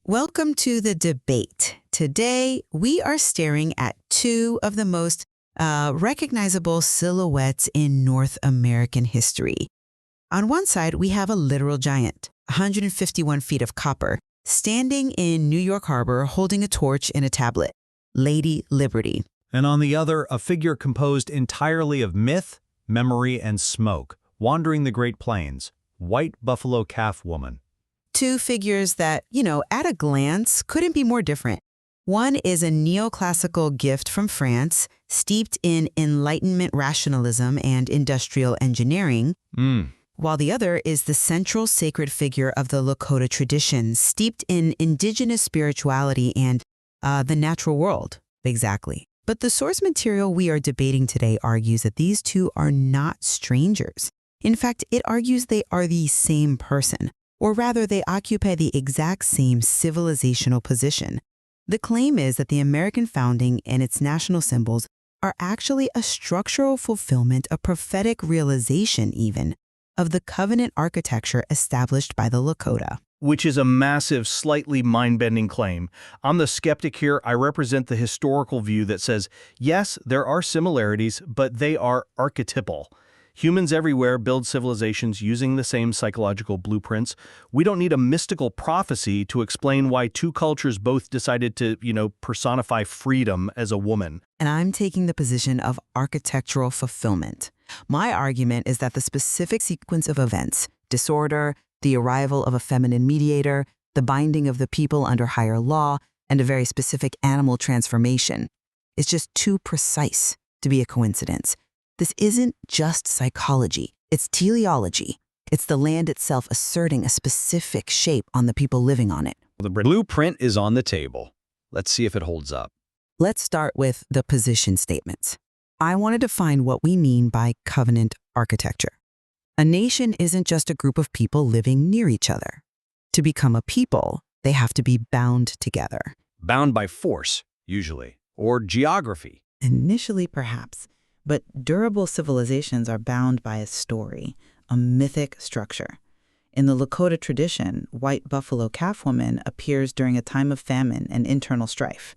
Welcome to the debate. Today, we are staring at two of the most recognizable silhouettes in North American history. On one side, we have a literal giant, 151 feet of copper, standing in New York Harbor holding a torch and a tablet, Lady Liberty. And on the other, a figure composed entirely of myth, memory, and smoke, wandering the Great Plains, White Buffalo Calf Woman. Two figures that, at a glance, couldn't be more different. One is a neoclassical gift from France, steeped in Enlightenment rationalism and industrial engineering, while the other is the central sacred figure of the Lakota tradition, steeped in indigenous spirituality and the natural world. Exactly. But the source material we are debating today argues that these two are not strangers. In fact, it argues they are the same person, or rather they occupy the exact same civilizational position. The claim is that the American founding and its national symbols are actually a structural fulfillment, a prophetic realization even, of the covenant architecture established by the Lakota. Which is a massive, slightly mind-bending claim. I'm the skeptic here. I represent the historical view that says, yes, there are similarities, but they are archetypal. Humans everywhere build civilizations using the same psychological blueprints. We don't need a mystical prophecy to explain why two cultures both decided to, personify freedom as a woman. And I'm taking the position of architectural fulfillment. My argument is that the specific sequence of events, disorder, the arrival of a feminine mediator, the binding of the people under higher law, and a very specific animal transformation, is just too precise to be a coincidence. This isn't just psychology, it's teleology. It's the land itself asserting a specific shape on the people living on it. The blueprint is on the table. Let's see if it holds up. Let's start with the position statements. I want to define what we mean by covenant architecture. A nation isn't just a group of people living near each other. To become a people, they have to be bound together. Bound by force, usually, or geography. Initially, perhaps. But durable civilizations are bound by a story, a mythic structure. In the Lakota tradition, White Buffalo Calf Woman appears during a time of famine and internal strife.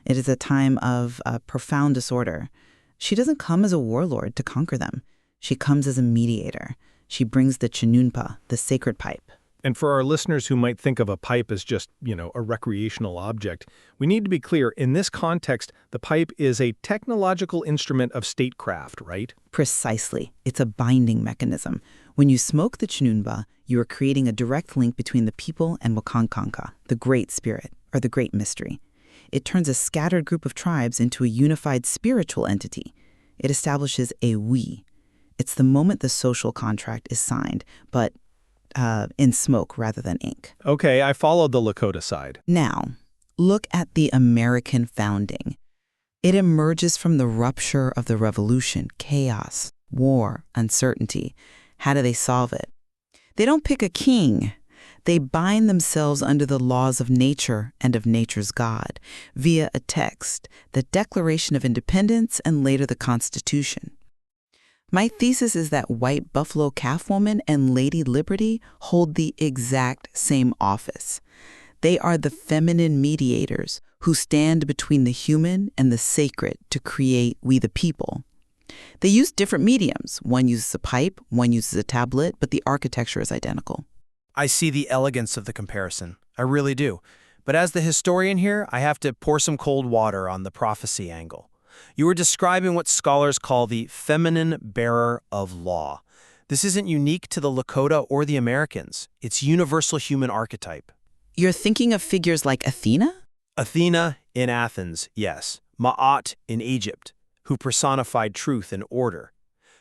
It is a time of profound disorder. She doesn't come as a warlord to conquer them. She comes as a mediator. She brings the chinunpa, the sacred pipe. And for our listeners who might think of a pipe as just, a recreational object, we need to be clear, in this context, the pipe is a technological instrument of statecraft, right? Precisely. It's a binding mechanism. When you smoke the chinunpa, you are creating a direct link between the people and Wakankanka, the great spirit, or the great mystery. It turns a scattered group of tribes into a unified spiritual entity. It establishes a we. It's the moment the social contract is signed, but in smoke rather than ink. Okay, I followed the Lakota side. Now, look at the American founding. It emerges from the rupture of the revolution, chaos, war, uncertainty. How do they solve it? They don't pick a king. They bind themselves under the laws of nature and of nature's God via a text, the Declaration of Independence and later the Constitution. My thesis is that White Buffalo Calf Woman and Lady Liberty hold the exact same office. They are the feminine mediators who stand between the human and the sacred to create we the people. They use different mediums. One uses a pipe, one uses a tablet, but the architecture is identical. I see the elegance of the comparison. I really do. But as the historian here, I have to pour some cold water on the prophecy angle. You were describing what scholars call the feminine bearer of law. This isn't unique to the Lakota or the Americans. It's universal human archetype. You're thinking of figures like Athena? Athena in Athens, yes. Ma'at in Egypt, who personified truth and order.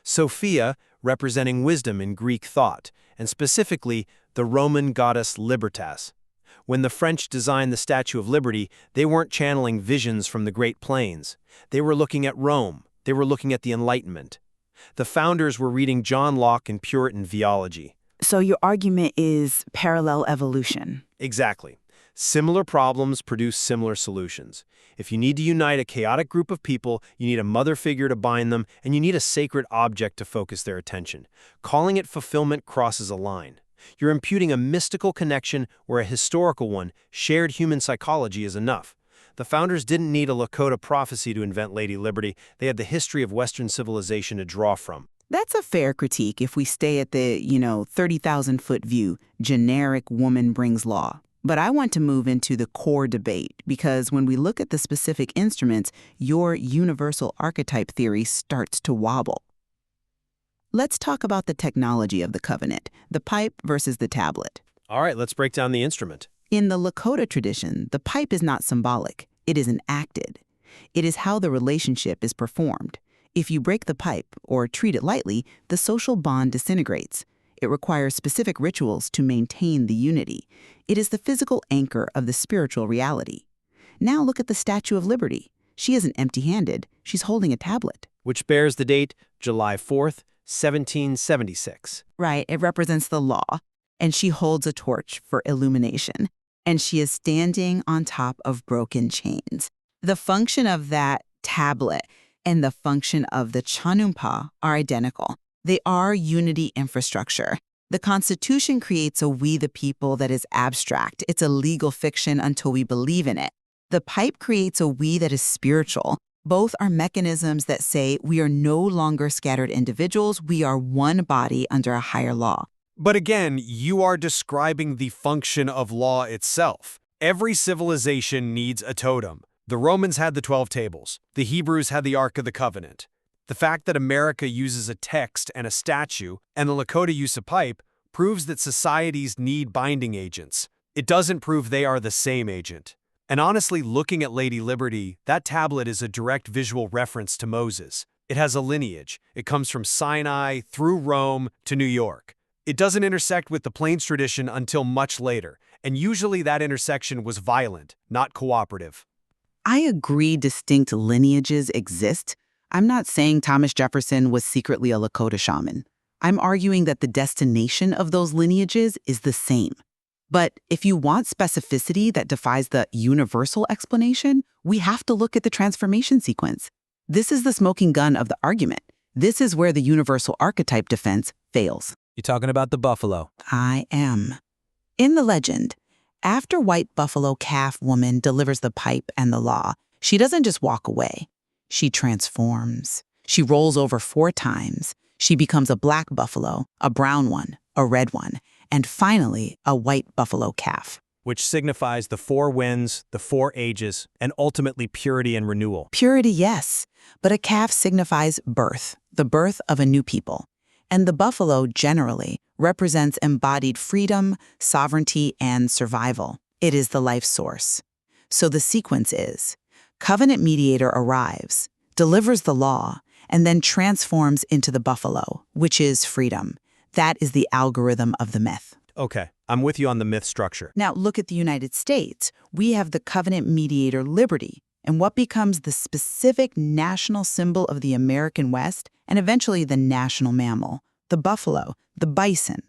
Sophia, representing wisdom in Greek thought, and specifically the Roman goddess Libertas. When the French designed the Statue of Liberty, they weren't channeling visions from the Great Plains. They were looking at Rome. They were looking at the Enlightenment. The founders were reading John Locke and Puritan theology. So your argument is parallel evolution. Exactly. Similar problems produce similar solutions. If you need to unite a chaotic group of people, you need a mother figure to bind them, and you need a sacred object to focus their attention. Calling it fulfillment crosses a line. You're imputing a mystical connection where a historical one, shared human psychology, is enough. The founders didn't need a Lakota prophecy to invent Lady Liberty. They had the history of Western civilization to draw from. That's a fair critique if we stay at the, 30,000-foot view, generic woman brings law. But I want to move into the core debate because when we look at the specific instruments, your universal archetype theory starts to wobble. Let's talk about the technology of the covenant, the pipe versus the tablet. All right, let's break down the instrument. In the Lakota tradition, the pipe is not symbolic. It is enacted. It is how the relationship is performed. If you break the pipe or treat it lightly, the social bond disintegrates. It requires specific rituals to maintain the unity. It is the physical anchor of the spiritual reality. Now look at the Statue of Liberty. She isn't empty-handed. She's holding a tablet. Which bears the date July 4th, 1776. Right, it represents the law. And she holds a torch for illumination. And she is standing on top of broken chains. The function of that tablet and the function of the Chanunpa are identical. They are unity infrastructure. The Constitution creates a we the people that is abstract. It's a legal fiction until we believe in it. The pipe creates a we that is spiritual. Both are mechanisms that say we are no longer scattered individuals. We are one body under a higher law. But again, you are describing the function of law itself. Every civilization needs a totem. The Romans had the 12 tables. The Hebrews had the Ark of the Covenant. The fact that America uses a text and a statue, and the Lakota use a pipe, proves that societies need binding agents. It doesn't prove they are the same agent. And honestly, looking at Lady Liberty, that tablet is a direct visual reference to Moses. It has a lineage. It comes from Sinai, through Rome, to New York. It doesn't intersect with the Plains tradition until much later, and usually that intersection was violent, not cooperative. I agree distinct lineages exist. I'm not saying Thomas Jefferson was secretly a Lakota shaman. I'm arguing that the destination of those lineages is the same. But if you want specificity that defies the universal explanation, we have to look at the transformation sequence. This is the smoking gun of the argument. This is where the universal archetype defense fails. You talking about the buffalo? I am. In the legend, after White Buffalo Calf Woman delivers the pipe and the law, she doesn't just walk away. She transforms. She rolls over 4 times. She becomes a black buffalo, a brown one, a red one, and finally, a white buffalo calf. Which signifies the 4 winds, the 4 ages, and ultimately purity and renewal. Purity, yes, but a calf signifies birth, the birth of a new people. And the buffalo generally represents embodied freedom, sovereignty, and survival. It is the life source. So the sequence is, covenant mediator arrives, delivers the law, and then transforms into the buffalo, which is freedom. That is the algorithm of the myth. Okay, I'm with you on the myth structure. Now look at the United States. We have the covenant mediator liberty, and what becomes the specific national symbol of the American West, and eventually the national mammal, the buffalo, the bison.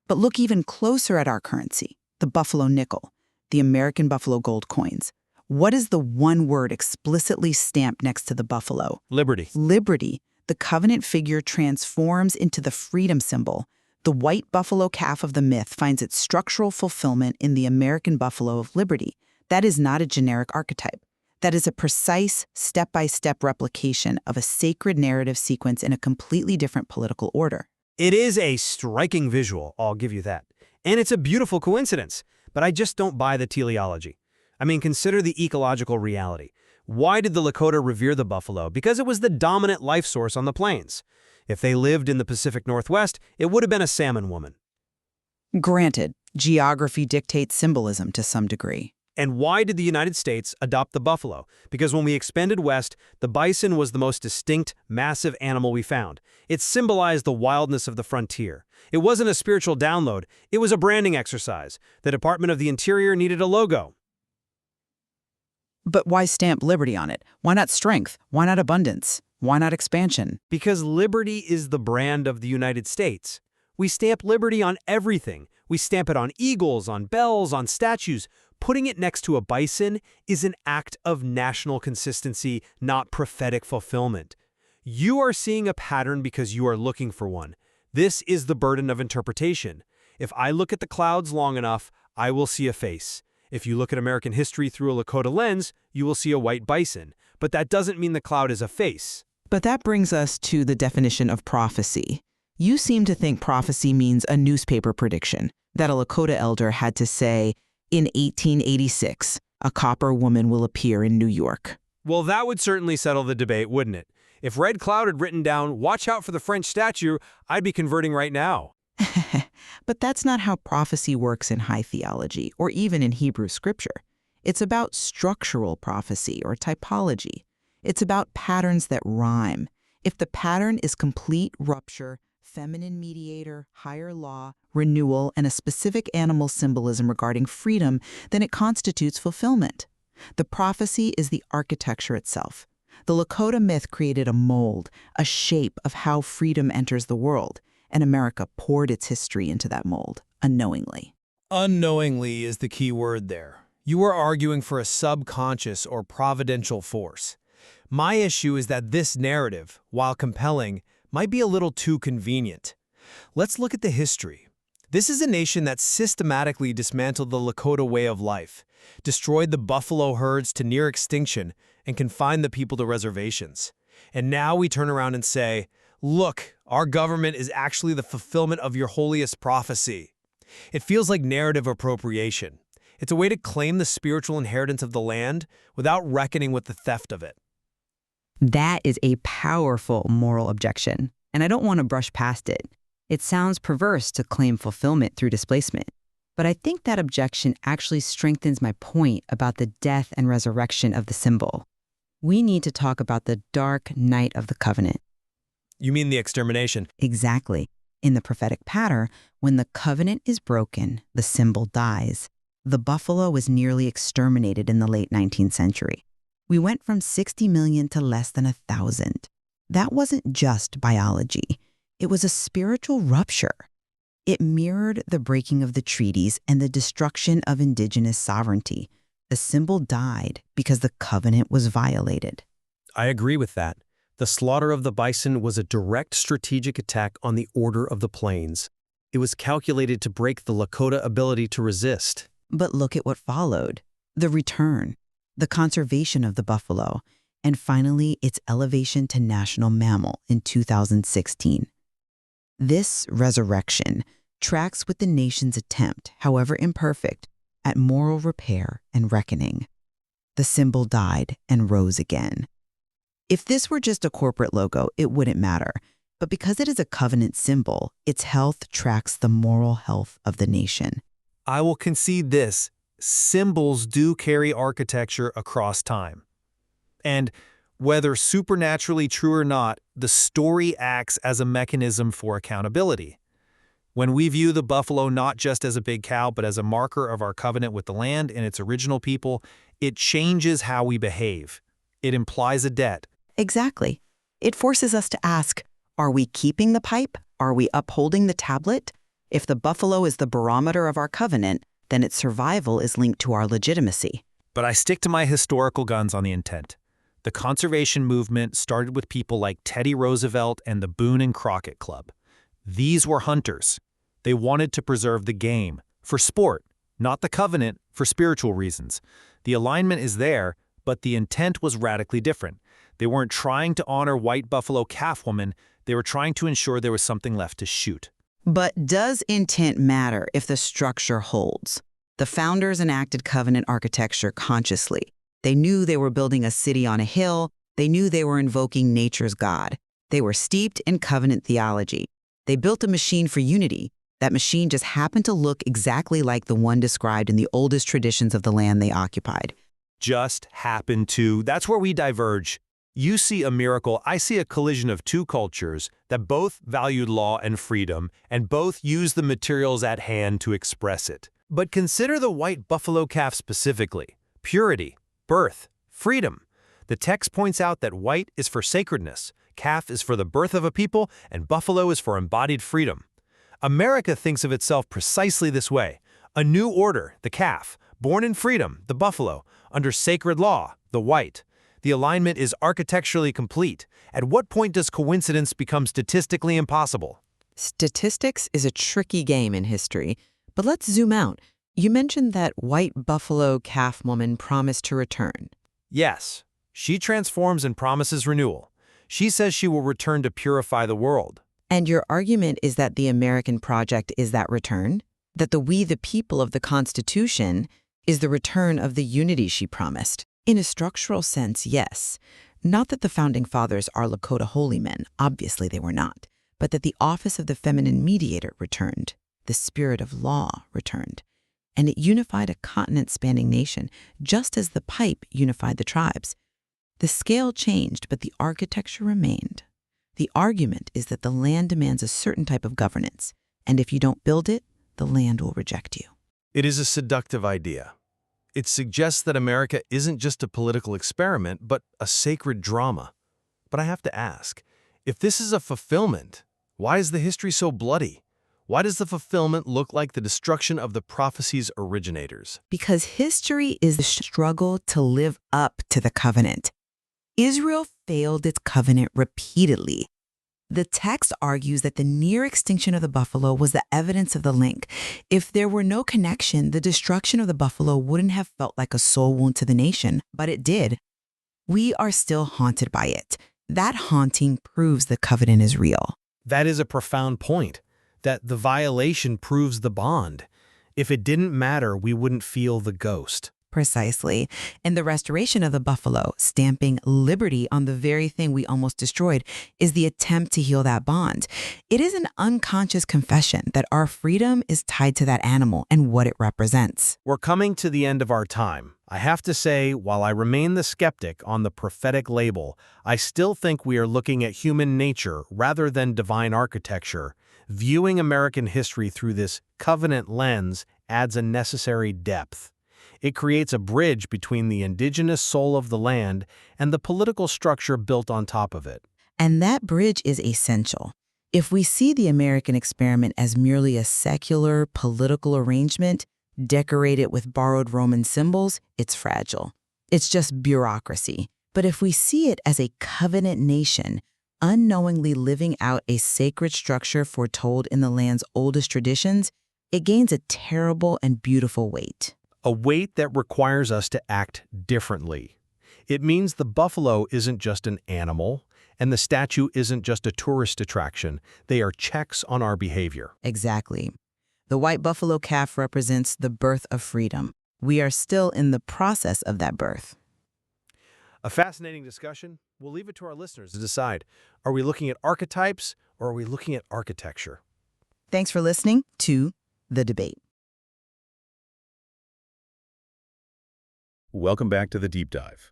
But look even closer at our currency, the buffalo nickel, the American buffalo gold coins. What is the one word explicitly stamped next to the buffalo? Liberty. Liberty. The covenant figure transforms into the freedom symbol. The white buffalo calf of the myth finds its structural fulfillment in the American buffalo of liberty. That is not a generic archetype. That is a precise, step-by-step replication of a sacred narrative sequence in a completely different political order. It is a striking visual, I'll give you that. And it's a beautiful coincidence, but I just don't buy the teleology. I mean, consider the ecological reality. Why did the Lakota revere the buffalo? Because it was the dominant life source on the plains. If they lived in the Pacific Northwest, it would have been a salmon woman. Granted, geography dictates symbolism to some degree. And why did the United States adopt the buffalo? Because when we expanded west, the bison was the most distinct, massive animal we found. It symbolized the wildness of the frontier. It wasn't a spiritual download. It was a branding exercise. The Department of the Interior needed a logo. But why stamp liberty on it? Why not strength? Why not abundance? Why not expansion? Because liberty is the brand of the United States. We stamp liberty on everything. We stamp it on eagles, on bells, on statues. Putting it next to a bison is an act of national consistency, not prophetic fulfillment. You are seeing a pattern because you are looking for one. This is the burden of interpretation. If I look at the clouds long enough, I will see a face. If you look at American history through a Lakota lens, you will see a white bison. But that doesn't mean the cloud is a face. But that brings us to the definition of prophecy. You seem to think prophecy means a newspaper prediction, that a Lakota elder had to say, in 1886, a copper woman will appear in New York. Well, that would certainly settle the debate, wouldn't it? If Red Cloud had written down, "Watch out for the French statue," I'd be converting right now. But that's not how prophecy works in high theology, or even in Hebrew scripture. It's about structural prophecy or typology. It's about patterns that rhyme. If the pattern is complete rupture, feminine mediator, higher law, renewal, and a specific animal symbolism regarding freedom, then it constitutes fulfillment. The prophecy is the architecture itself. The Lakota myth created a mold, a shape of how freedom enters the world, and America poured its history into that mold, unknowingly. Unknowingly is the key word there. You are arguing for a subconscious or providential force. My issue is that this narrative, while compelling, might be a little too convenient. Let's look at the history. This is a nation that systematically dismantled the Lakota way of life, destroyed the buffalo herds to near extinction, and confined the people to reservations. And now we turn around and say, look, our government is actually the fulfillment of your holiest prophecy. It feels like narrative appropriation. It's a way to claim the spiritual inheritance of the land without reckoning with the theft of it. That is a powerful moral objection, and I don't want to brush past it. It sounds perverse to claim fulfillment through displacement, but I think that objection actually strengthens my point about the death and resurrection of the symbol. We need to talk about the dark night of the covenant. You mean the extermination? Exactly. In the prophetic pattern, when the covenant is broken, the symbol dies. The buffalo was nearly exterminated in the late 19th century. We went from 60 million to less than 1,000. That wasn't just biology. It was a spiritual rupture. It mirrored the breaking of the treaties and the destruction of indigenous sovereignty. The symbol died because the covenant was violated. I agree with that. The slaughter of the bison was a direct strategic attack on the order of the plains. It was calculated to break the Lakota ability to resist. But look at what followed. The return, the conservation of the buffalo, and finally its elevation to national mammal in 2016. This resurrection tracks with the nation's attempt, however imperfect, at moral repair and reckoning. The symbol died and rose again. If this were just a corporate logo, it wouldn't matter. But because it is a covenant symbol, its health tracks the moral health of the nation. I will concede this. Symbols do carry architecture across time. And whether supernaturally true or not, the story acts as a mechanism for accountability. When we view the buffalo not just as a big cow, but as a marker of our covenant with the land and its original people, it changes how we behave. It implies a debt. Exactly. It forces us to ask, are we keeping the pipe? Are we upholding the tablet? If the buffalo is the barometer of our covenant, then its survival is linked to our legitimacy. But I stick to my historical guns on the intent. The conservation movement started with people like Teddy Roosevelt and the Boone and Crockett Club. These were hunters. They wanted to preserve the game, for sport, not the covenant, for spiritual reasons. The alignment is there, but the intent was radically different. They weren't trying to honor white buffalo calf woman, they were trying to ensure there was something left to shoot. But does intent matter if the structure holds? The founders enacted covenant architecture consciously. They knew they were building a city on a hill. They knew they were invoking nature's God. They were steeped in covenant theology. They built a machine for unity. That machine just happened to look exactly like the one described in the oldest traditions of the land they occupied. Just happened to. That's where we diverge. You see a miracle, I see a collision of two cultures that both valued law and freedom, and both used the materials at hand to express it. But consider the white buffalo calf specifically. Purity, birth, freedom. The text points out that white is for sacredness, calf is for the birth of a people, and buffalo is for embodied freedom. America thinks of itself precisely this way. A new order, the calf, born in freedom, the buffalo, under sacred law, the white. The alignment is architecturally complete. At what point does coincidence become statistically impossible? Statistics is a tricky game in history, but let's zoom out. You mentioned that white buffalo calf woman promised to return. Yes, she transforms and promises renewal. She says she will return to purify the world. And your argument is that the American project is that return? That the we the people of the Constitution is the return of the unity she promised? In a structural sense, yes. Not that the Founding Fathers are Lakota holy men, obviously they were not, but that the office of the feminine mediator returned, the spirit of law returned, and it unified a continent-spanning nation, just as the pipe unified the tribes. The scale changed, but the architecture remained. The argument is that the land demands a certain type of governance, and if you don't build it, the land will reject you. It is a seductive idea. It suggests that America isn't just a political experiment, but a sacred drama. But I have to ask, if this is a fulfillment, why is the history so bloody? Why does the fulfillment look like the destruction of the prophecy's originators? Because history is the struggle to live up to the covenant. Israel failed its covenant repeatedly. The text argues that the near extinction of the buffalo was the evidence of the link. If there were no connection, the destruction of the buffalo wouldn't have felt like a soul wound to the nation, but it did. We are still haunted by it. That haunting proves the covenant is real. That is a profound point, that the violation proves the bond. If it didn't matter, we wouldn't feel the ghost. Precisely. And the restoration of the buffalo, stamping liberty on the very thing we almost destroyed, is the attempt to heal that bond. It is an unconscious confession that our freedom is tied to that animal and what it represents. We're coming to the end of our time. I have to say, while I remain the skeptic on the prophetic label, I still think we are looking at human nature rather than divine architecture. Viewing American history through this covenant lens adds a necessary depth. It creates a bridge between the indigenous soul of the land and the political structure built on top of it. And that bridge is essential. If we see the American experiment as merely a secular political arrangement, decorated with borrowed Roman symbols, it's fragile. It's just bureaucracy. But if we see it as a covenant nation, unknowingly living out a sacred structure foretold in the land's oldest traditions, it gains a terrible and beautiful weight. A weight that requires us to act differently. It means the buffalo isn't just an animal, and the statue isn't just a tourist attraction. They are checks on our behavior. Exactly. The white buffalo calf represents the birth of freedom. We are still in the process of that birth. A fascinating discussion. We'll leave it to our listeners to decide. Are we looking at archetypes or are we looking at architecture? Thanks for listening to The Debate. Welcome back to The Deep Dive.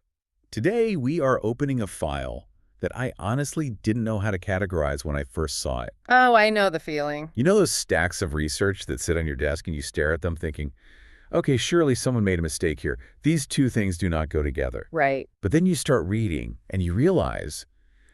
Today, we are opening a file that I honestly didn't know how to categorize when I first saw it. Oh, I know the feeling. You know those stacks of research that sit on your desk and you stare at them thinking, okay, surely someone made a mistake here. These two things do not go together. Right. But then you start reading and you realize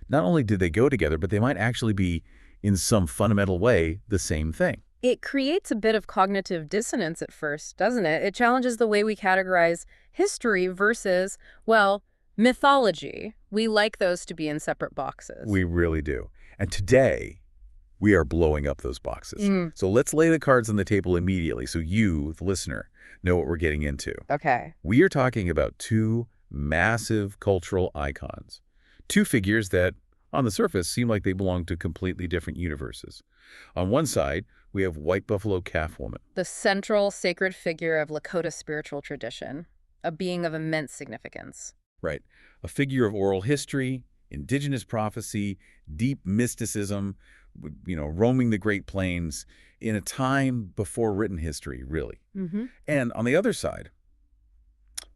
not only did they go together, but they might actually be, in some fundamental way, the same thing. It creates a bit of cognitive dissonance at first, doesn't it? It challenges the way we categorize history versus, well, mythology. We like those to be in separate boxes. We really do. And today, we are blowing up those boxes. So let's lay the cards on the table immediately so you, the listener, know what we're getting into. Okay. We are talking about two massive cultural icons. Two figures that, on the surface, seem like they belong to completely different universes. On one side, we have White Buffalo Calf Woman. The central sacred figure of Lakota spiritual tradition, a being of immense significance. Right. A figure of oral history, indigenous prophecy, deep mysticism, roaming the Great Plains in a time before written history, really. And on the other side,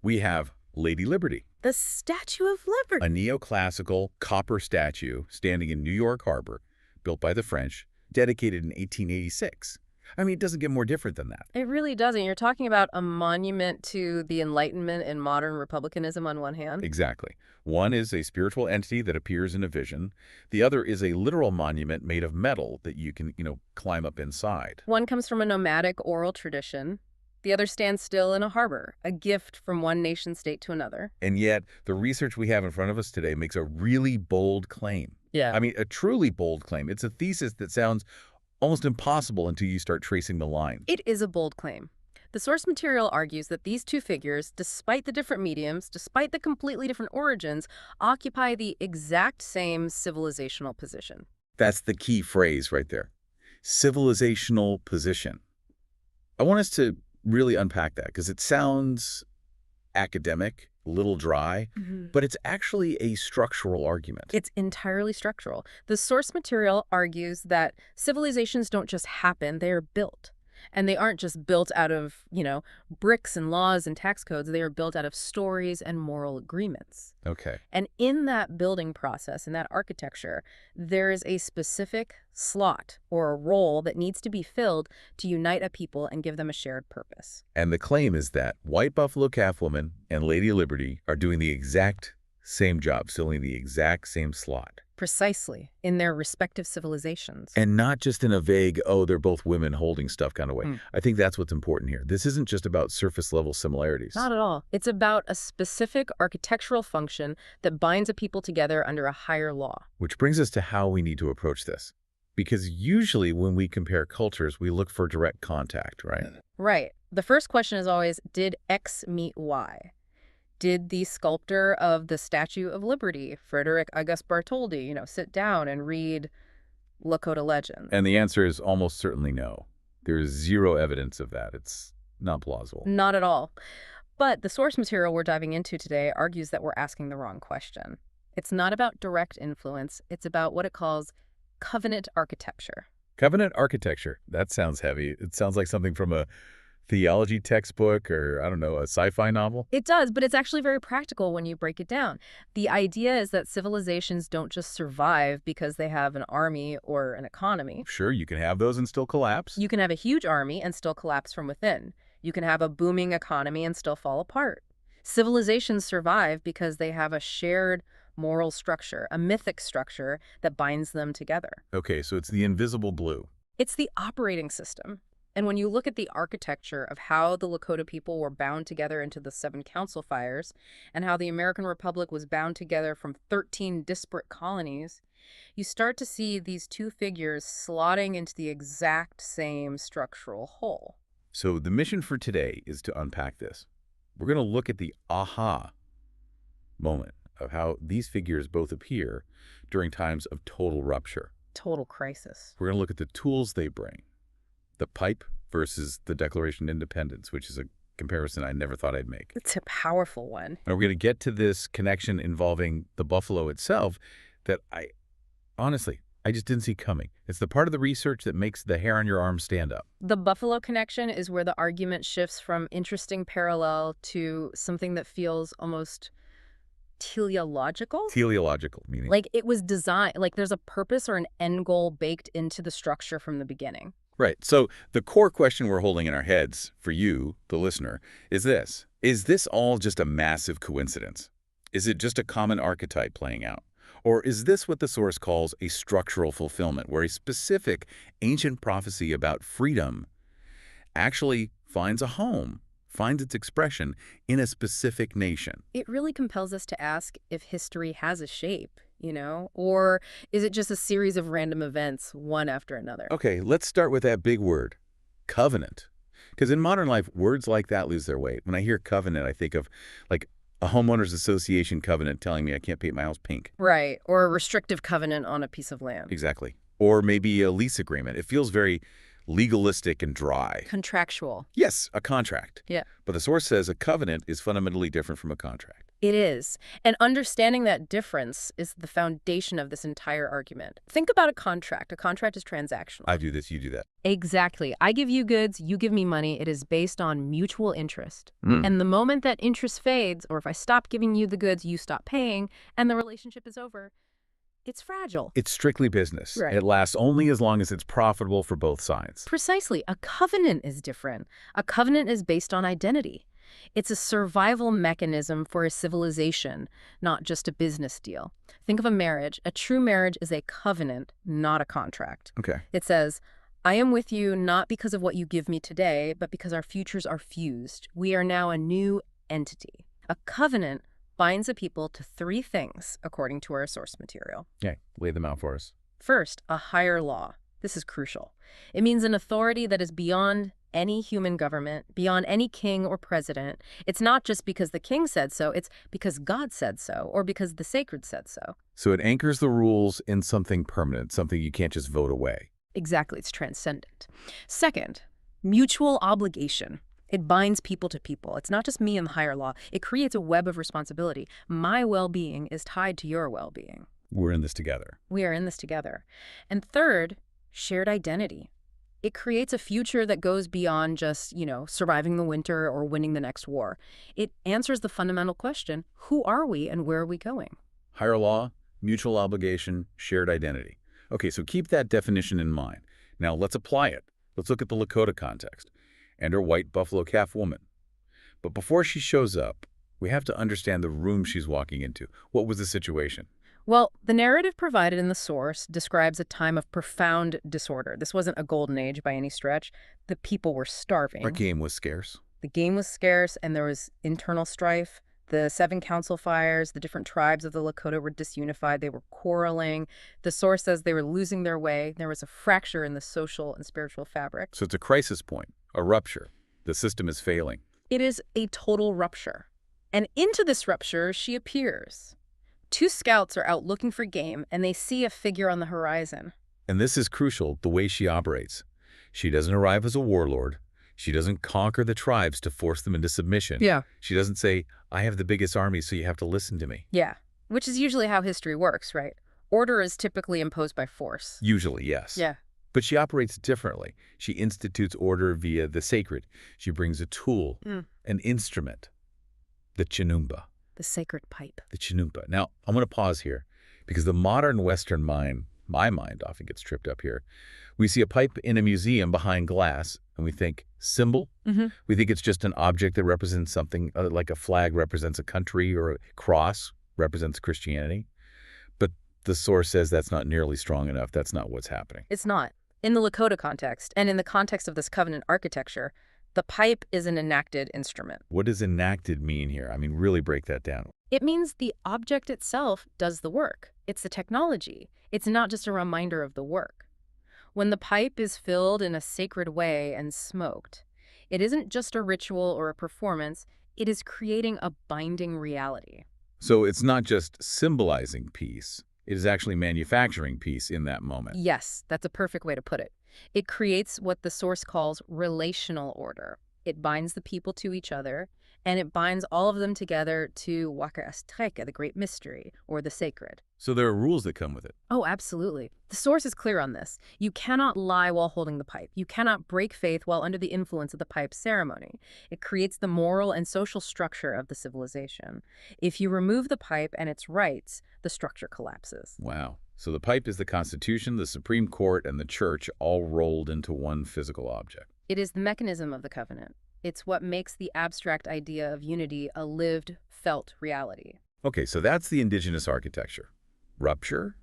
we have Lady Liberty. The Statue of Liberty. A neoclassical copper statue standing in New York Harbor, built by the French, dedicated in 1886. I mean, it doesn't get more different than that. It really doesn't. You're talking about a monument to the Enlightenment and modern republicanism on one hand. Exactly. One is a spiritual entity that appears in a vision. The other is a literal monument made of metal that you can, climb up inside. One comes from a nomadic oral tradition. The other stands still in a harbor, a gift from one nation state to another. And yet, the research we have in front of us today makes a really bold claim. Yeah. I mean, a truly bold claim. It's a thesis that sounds almost impossible until you start tracing the line. It is a bold claim. The source material argues that these two figures, despite the different mediums, despite the completely different origins, occupy the exact same civilizational position. That's the key phrase right there. Civilizational position. I want us to really unpack that because it sounds academic, a little dry, but it's actually a structural argument. It's entirely structural. The source material argues that civilizations don't just happen, they are built. And they aren't just built out of, bricks and laws and tax codes. They are built out of stories and moral agreements. Okay. And in that building process, in that architecture, there is a specific slot or a role that needs to be filled to unite a people and give them a shared purpose. And the claim is that White Buffalo Calf Woman and Lady Liberty are doing the exact same job, filling the exact same slot. Precisely, in their respective civilizations. And not just in a vague, oh, they're both women holding stuff kind of way. I think that's what's important here. This isn't just about surface-level similarities. Not at all. It's about a specific architectural function that binds a people together under a higher law. Which brings us to how we need to approach this. Because usually when we compare cultures, we look for direct contact, right? Right. The first question is always, did X meet Y? Did the sculptor of the Statue of Liberty, Frederick August Bartholdi, sit down and read Lakota legends? And the answer is almost certainly no. There is zero evidence of that. It's not plausible. Not at all. But the source material we're diving into today argues that we're asking the wrong question. It's not about direct influence. It's about what it calls covenant architecture. Covenant architecture. That sounds heavy. It sounds like something from a theology textbook or, I don't know, a sci-fi novel? It does, but it's actually very practical when you break it down. The idea is that civilizations don't just survive because they have an army or an economy. Sure, you can have those and still collapse. You can have a huge army and still collapse from within. You can have a booming economy and still fall apart. Civilizations survive because they have a shared moral structure, a mythic structure that binds them together. Okay, so it's the invisible glue. It's the operating system. And when you look at the architecture of how the Lakota people were bound together into the 7 Council Fires and how the American Republic was bound together from 13 disparate colonies, you start to see these two figures slotting into the exact same structural whole. So the mission for today is to unpack this. We're going to look at the aha moment of how these figures both appear during times of total rupture. Total crisis. We're going to look at the tools they bring. The pipe versus the Declaration of Independence, which is a comparison I never thought I'd make. It's a powerful one. And we're going to get to this connection involving the buffalo itself that I just didn't see coming. It's the part of the research that makes the hair on your arm stand up. The buffalo connection is where the argument shifts from interesting parallel to something that feels almost teleological? Teleological, meaning? Like it was designed, like there's a purpose or an end goal baked into the structure from the beginning. Right. So the core question we're holding in our heads for you, the listener, is this. Is this all just a massive coincidence? Is it just a common archetype playing out? Or is this what the source calls a structural fulfillment, where a specific ancient prophecy about freedom actually finds a home, finds its expression in a specific nation? It really compels us to ask if history has a shape, or is it just a series of random events, one after another? Okay, let's start with that big word, covenant. Because in modern life, words like that lose their weight. When I hear covenant, I think of like a homeowners association covenant telling me I can't paint my house pink. Right, or a restrictive covenant on a piece of land. Exactly. Or maybe a lease agreement. It feels very legalistic and dry. Contractual. Yes, a contract. Yeah. But the source says a covenant is fundamentally different from a contract. It is. And understanding that difference is the foundation of this entire argument. Think about a contract. A contract is transactional. I do this, you do that. Exactly. I give you goods, you give me money. It is based on mutual interest. And the moment that interest fades, or if I stop giving you the goods, you stop paying, and the relationship is over, it's fragile. It's strictly business. Right. It lasts only as long as it's profitable for both sides. Precisely. A covenant is different. A covenant is based on identity. It's a survival mechanism for a civilization, not just a business deal. Think of a marriage. A true marriage is a covenant, not a contract. Okay. It says, I am with you not because of what you give me today, but because our futures are fused. We are now a new entity. A covenant binds a people to 3 things, according to our source material. Yeah, lay them out for us. First, a higher law. This is crucial. It means an authority that is beyond any human government, beyond any king or president. It's not just because the king said so, it's because God said so, or because the sacred said so. So it anchors the rules in something permanent, something you can't just vote away. Exactly, it's transcendent. Second, mutual obligation. It binds people to people. It's not just me and the higher law. It creates a web of responsibility. My well-being is tied to your well-being. We're in this together. We are in this together. And third, shared identity. It creates a future that goes beyond just, surviving the winter or winning the next war. It answers the fundamental question, who are we and where are we going? Higher law, mutual obligation, shared identity. Okay, so keep that definition in mind. Now let's apply it. Let's look at the Lakota context and her white buffalo calf woman. But before she shows up, we have to understand the room she's walking into. What was the situation? Well, the narrative provided in the source describes a time of profound disorder. This wasn't a golden age by any stretch. The people were starving. Our game was scarce. The game was scarce, and there was internal strife. The 7 council fires, the different tribes of the Lakota were disunified. They were quarreling. The source says they were losing their way. There was a fracture in the social and spiritual fabric. So it's a crisis point, a rupture. The system is failing. It is a total rupture. And into this rupture, she appears. 2 scouts are out looking for game, and they see a figure on the horizon. And this is crucial, the way she operates. She doesn't arrive as a warlord. She doesn't conquer the tribes to force them into submission. Yeah. She doesn't say, I have the biggest army, so you have to listen to me. Yeah, which is usually how history works, right? Order is typically imposed by force. Usually, yes. Yeah. But she operates differently. She institutes order via the sacred. She brings a tool, an instrument, the chinumba. The sacred pipe. The chinumba. Now, I'm going to pause here because the modern Western mind, my mind often gets tripped up here. We see a pipe in a museum behind glass and we think symbol. We think it's just an object that represents something like a flag represents a country or a cross represents Christianity. But the source says that's not nearly strong enough. That's not what's happening. It's not. In the Lakota context and in the context of this covenant architecture, the pipe is an enacted instrument. What does enacted mean here? I mean, really break that down. It means the object itself does the work. It's the technology. It's not just a reminder of the work. When the pipe is filled in a sacred way and smoked, it isn't just a ritual or a performance. It is creating a binding reality. So it's not just symbolizing peace. It is actually manufacturing peace in that moment. Yes, that's a perfect way to put it. It creates what the source calls relational order. It binds the people to each other, and it binds all of them together to Waka Astreka, the great mystery, or the sacred. So there are rules that come with it. Oh, absolutely. The source is clear on this. You cannot lie while holding the pipe. You cannot break faith while under the influence of the pipe ceremony. It creates the moral and social structure of the civilization. If you remove the pipe and its rites, the structure collapses. Wow. So the pipe is the Constitution, the Supreme Court, and the Church all rolled into one physical object. It is the mechanism of the covenant. It's what makes the abstract idea of unity a lived, felt reality. Okay, so that's the indigenous architecture. Rupture,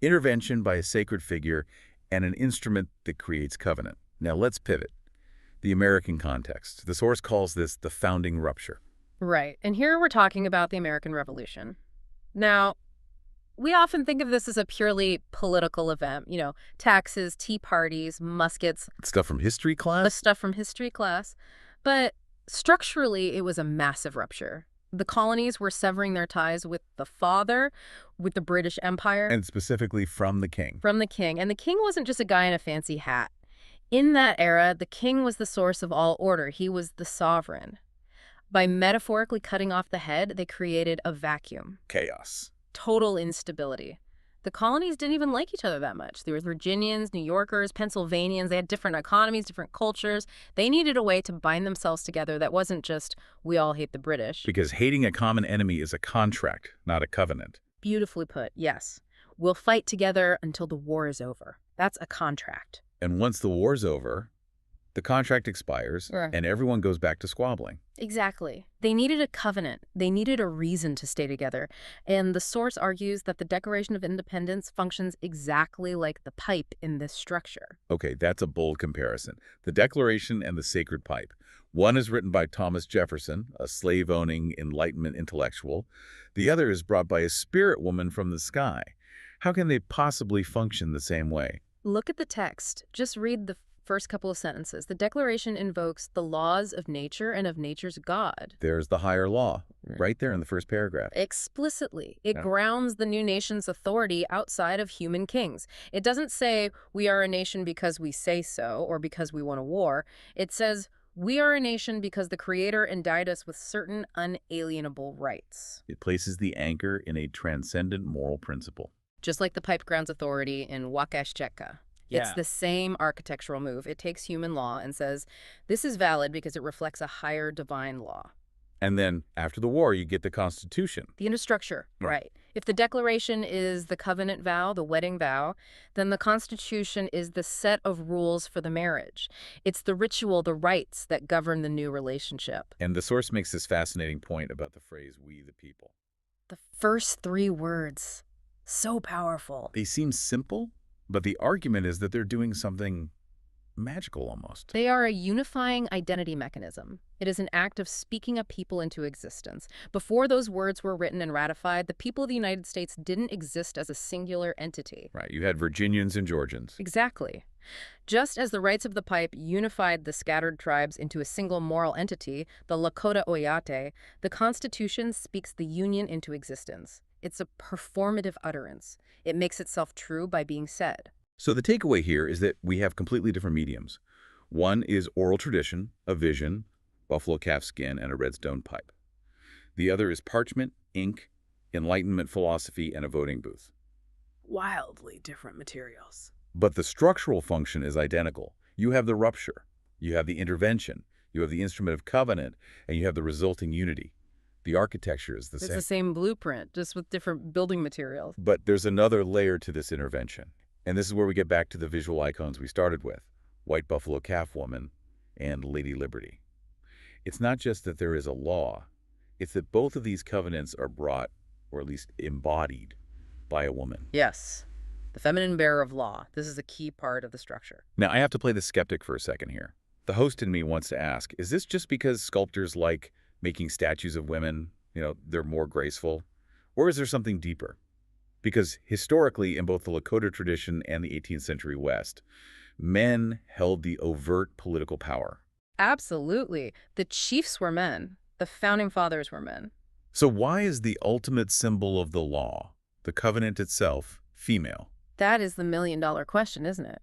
intervention by a sacred figure, and an instrument that creates covenant. Now let's pivot. The American context. The source calls this the founding rupture. Right, and here we're talking about the American Revolution. Now, we often think of this as a purely political event, taxes, tea parties, muskets. Stuff from history The class? stuff from history class. But structurally, it was a massive rupture. The colonies were severing their ties with the father, with the British Empire. And specifically from the king. From the king. And the king wasn't just a guy in a fancy hat. In that era, the king was the source of all order. He was the sovereign. By metaphorically cutting off the head, they created a vacuum. Chaos. Total instability. The colonies didn't even like each other that much. There were Virginians, New Yorkers, Pennsylvanians. They had different economies, different cultures. They needed a way to bind themselves together that wasn't just, we all hate the British. Because hating a common enemy is a contract, not a covenant. Beautifully put, yes. We'll fight together until the war is over. That's a contract. And once the war's over, the contract expires, Right. and everyone goes back to squabbling. Exactly. They needed a covenant. They needed a reason to stay together. And the source argues that the Declaration of Independence functions exactly like the pipe in this structure. Okay, that's a bold comparison. The Declaration and the Sacred Pipe. One is written by Thomas Jefferson, a slave-owning Enlightenment intellectual. The other is brought by a spirit woman from the sky. How can they possibly function the same way? Look at the text. Just read the first couple of sentences. The Declaration invokes the laws of nature and of nature's God. There's the higher law, right there in the first paragraph. Explicitly. It Yeah. grounds the new nation's authority outside of human kings. It doesn't say we are a nation because we say so or because we won a war. It says we are a nation because the Creator endowed us with certain unalienable rights. It places the anchor in a transcendent moral principle. Just like the pipe grounds authority in Wakashcheka. It's the same architectural move. It takes human law and says, this is valid because it reflects a higher divine law. And then, after the war, you get the Constitution. The infrastructure, right. If the Declaration is the covenant vow, the wedding vow, then the Constitution is the set of rules for the marriage. It's the ritual, the rites that govern the new relationship. And the source makes this fascinating point about the phrase, we the people. The first 3 words, so powerful. They seem simple, but the argument is that they're doing something magical almost. They are a unifying identity mechanism. It is an act of speaking a people into existence. Before those words were written and ratified, the people of the United States didn't exist as a singular entity. Right, you had Virginians and Georgians. Exactly. Just as the rights of the pipe unified the scattered tribes into a single moral entity, the Lakota Oyate, the Constitution speaks the Union into existence. It's a performative utterance. It makes itself true by being said. So the takeaway here is that we have completely different mediums. One is oral tradition, a vision, buffalo calf skin, and a redstone pipe. The other is parchment, ink, Enlightenment philosophy, and a voting booth. Wildly different materials. But the structural function is identical. You have the rupture, you have the intervention, you have the instrument of covenant, and you have the resulting unity. The architecture is the It's same. the same blueprint, just with different building materials. But there's another layer to this intervention. And this is where we get back to the visual icons we started with, White Buffalo Calf Woman and Lady Liberty. It's not just that there is a law, it's that both of these covenants are brought, or at least embodied, by a woman. Yes. The feminine bearer of law. This is a key part of the structure. Now, I have to play the skeptic for a second here. The host in me wants to ask, is this just because sculptors like making statues of women, they're more graceful? Or is there something deeper? Because historically, in both the Lakota tradition and the 18th century West, men held the overt political power. Absolutely. The chiefs were men. The founding fathers were men. So why is the ultimate symbol of the law, the covenant itself, female? That is the million-dollar question, isn't it?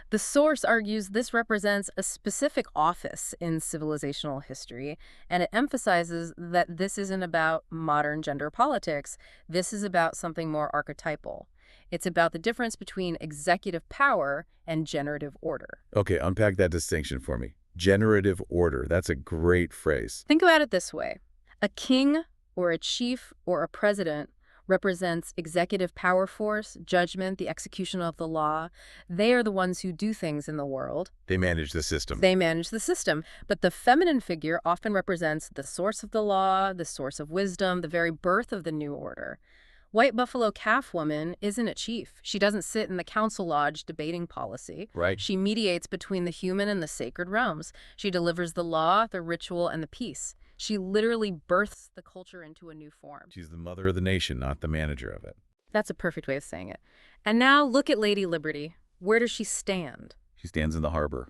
The source argues this represents a specific office in civilizational history, and it emphasizes that this isn't about modern gender politics. This is about something more archetypal. It's about the difference between executive power and generative order. Okay, unpack that distinction for me. Generative order, that's a great phrase. Think about it this way. A king or a chief or a president represents executive power force, judgment, the execution of the law. They are the ones who do things in the world. They manage the system. They manage the system. But the feminine figure often represents the source of the law, the source of wisdom, the very birth of the new order. White Buffalo Calf Woman isn't a chief. She doesn't sit in the council lodge debating policy. Right. She mediates between the human and the sacred realms. She delivers the law, the ritual, and the peace. She literally births the culture into a new form. She's the mother of the nation, not the manager of it. That's a perfect way of saying it. And now look at Lady Liberty. Where does she stand? She stands in the harbor,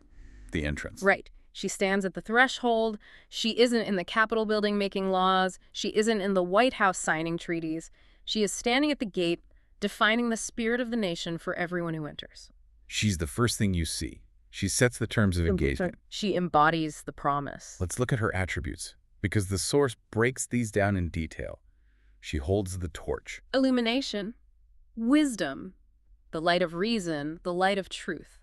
the entrance. Right. She stands at the threshold. She isn't in the Capitol building making laws. She isn't in the White House signing treaties. She is standing at the gate, defining the spirit of the nation for everyone who enters. She's the first thing you see. She sets the terms of engagement. She embodies the promise. Let's look at her attributes, because the source breaks these down in detail. She holds the torch. Illumination, wisdom, the light of reason, the light of truth.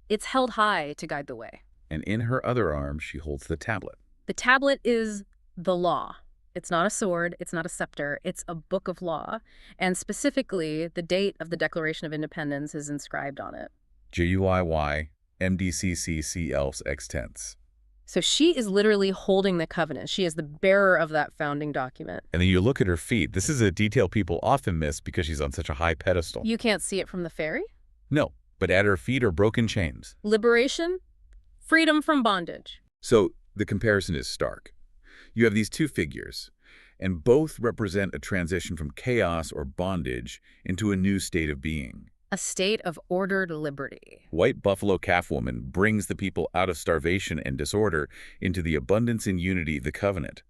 It's held high to guide the way. And in her other arm, she holds the tablet. The tablet is the law. It's not a sword, it's not a scepter, it's a book of law. And specifically, the date of the Declaration of Independence is inscribed on it. JUIY MDCCC Elfs X10ths. So she is literally holding the covenant. She is the bearer of that founding document. And then you look at her feet. This is a detail people often miss because she's on such a high pedestal. You can't see it from the ferry? No, but at her feet are broken chains. Liberation, freedom from bondage. So the comparison is stark. You have these two figures, and both represent a transition from chaos or bondage into a new state of being. A state of ordered liberty. White buffalo calf woman brings the people out of starvation and disorder into the abundance and unity of the covenant.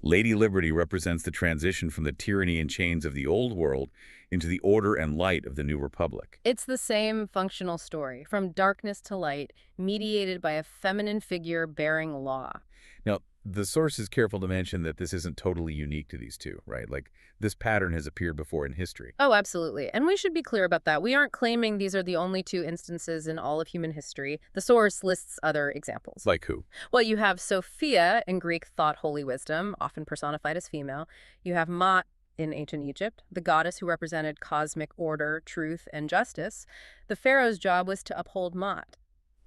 Lady Liberty represents the transition from the tyranny and chains of the old world into the order and light of the new republic. It's the same functional story, from darkness to light, mediated by a feminine figure bearing law. Now, the source is careful to mention that this isn't totally unique to these two, right? Like, this pattern has appeared before in history. Oh, absolutely. And we should be clear about that. We aren't claiming these are the only two instances in all of human history. The source lists other examples. Like who? Well, you have Sophia in Greek thought holy wisdom, often personified as female. You have Maat in ancient Egypt, the goddess who represented cosmic order, truth, and justice. The pharaoh's job was to uphold Maat.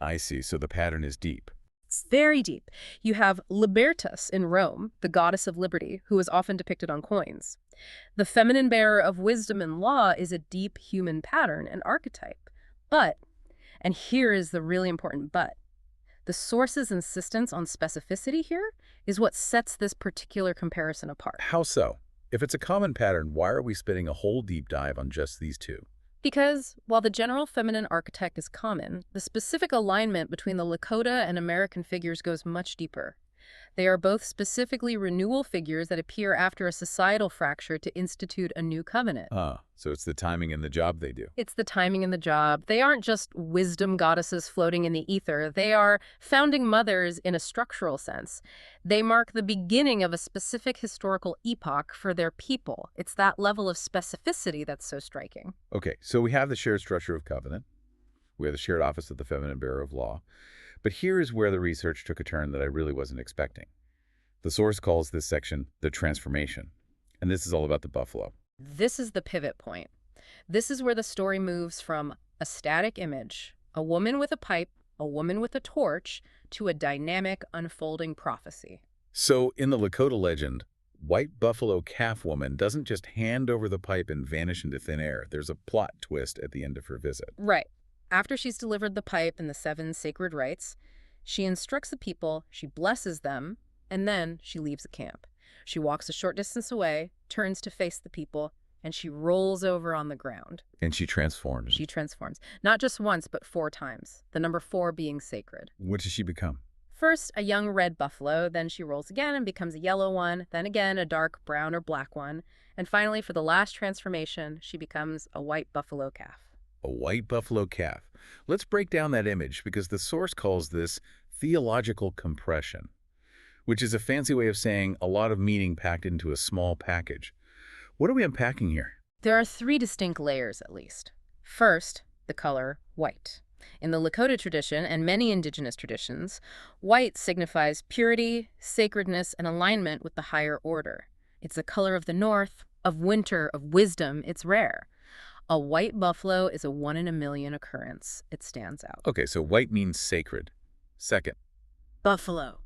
I see, so the pattern is deep. It's very deep. You have Libertas in Rome, the goddess of liberty, who is often depicted on coins. The feminine bearer of wisdom and law is a deep human pattern and archetype. But, and here is the really important but, the source's insistence on specificity here is what sets this particular comparison apart. How so? If it's a common pattern, why are we spending a whole deep dive on just these two? Because, while the general feminine archetype is common, the specific alignment between the Lakota and American figures goes much deeper. They are both specifically renewal figures that appear after a societal fracture to institute a new covenant. So it's the timing and the job they do. It's the timing and the job. They aren't just wisdom goddesses floating in the ether. They are founding mothers in a structural sense. They mark the beginning of a specific historical epoch for their people. It's that level of specificity that's so striking. Okay, so we have the shared structure of covenant. We have the shared office of the feminine bearer of law. But here is where the research took a turn that I really wasn't expecting. The source calls this section the transformation. And this is all about the buffalo. This is the pivot point. This is where the story moves from a static image, a woman with a pipe, a woman with a torch, to a dynamic, unfolding prophecy. So in the Lakota legend, white buffalo calf woman doesn't just hand over the pipe and vanish into thin air. There's a plot twist at the end of her visit. Right. After she's delivered the pipe and the 7 sacred rites, she instructs the people, she blesses them, and then she leaves the camp. She walks a short distance away, turns to face the people, and she rolls over on the ground. And she transforms. She transforms. Not just once, but 4 times, the number 4 being sacred. What does she become? First, a young red buffalo, then she rolls again and becomes a yellow one, then again a dark brown or black one, and finally, for the last transformation, she becomes a white buffalo calf. A white buffalo calf. Let's break down that image because the source calls this theological compression, which is a fancy way of saying a lot of meaning packed into a small package. What are we unpacking here? There are 3 distinct layers, at least. First, the color white. In the Lakota tradition and many indigenous traditions, white signifies purity, sacredness, and alignment with the higher order. It's the color of the north, of winter, of wisdom. It's rare. A white buffalo is a 1 in a million occurrence. It stands out. Okay, so white means sacred. Second, Buffalo.